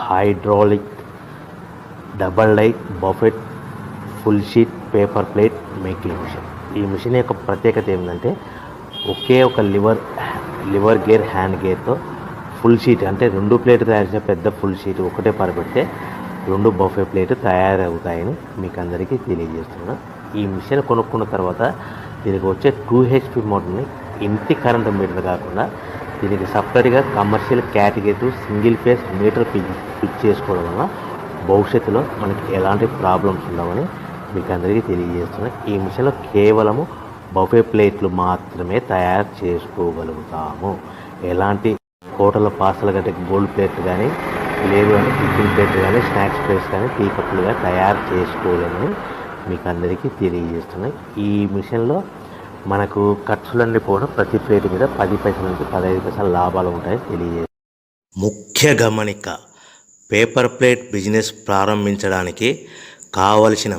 Hydraulic double die buffet full sheet paper plate making machine. ఈ machine యొక్క ప్రత్యేకత ఏంటంటే ఒకే ఒక లివర్ గేర్ హ్యాండ్ గేర్తో ఫుల్ షీట్ అంటే 2 ప్లేట్లు తయారు చేసే పెద్ద ఫుల్ షీట్ ఒకటే పరబెడితే 2 బఫే ప్లేట్ తయారవుతాయని మీకు అందరికీ తెలియజేస్తున్నాను. ఈ మిషన్ కొనుక్కున్న తర్వాత దీనికి వచ్చే 2 HP మోటార్ని ఇంటి కరెంట్ మీటర్ కాకుండా దీనికి సపరేట్గా commercial category single phase metre fix చేసుకోవడం వల్ల భవిష్యత్తులో మనకి ఎలాంటి ప్రాబ్లమ్స్ ఉండవని మీకు అందరికీ తెలియజేస్తున్నాను. ఈ మిషన్లో కేవలము బఫే ప్లేట్లు మాత్రమే తయారు చేసుకోగలుగుతాము. ఎలాంటి హోటల్ పార్సల్ గట్టే గోల్డ్ ప్లేట్లు కానీ లేదు అంటే టిఫిన్ ప్లేట్లు కానీ స్నాక్స్ ప్లేట్స్ కానీ టీ కప్పులుగా తయారు చేసుకోలేమని మీకు అందరికీ తెలియజేస్తున్నాయి. ఈ మిషన్లో మనకు ఖర్చులన్నీ కూడా ప్రతి ప్లేట్ మీద 10 పైసల నుంచి 15 పైసల లాభాలు ఉంటాయని తెలియజేస్తాయి. ముఖ్య గమనిక, పేపర్ ప్లేట్ బిజినెస్ ప్రారంభించడానికి కావలసిన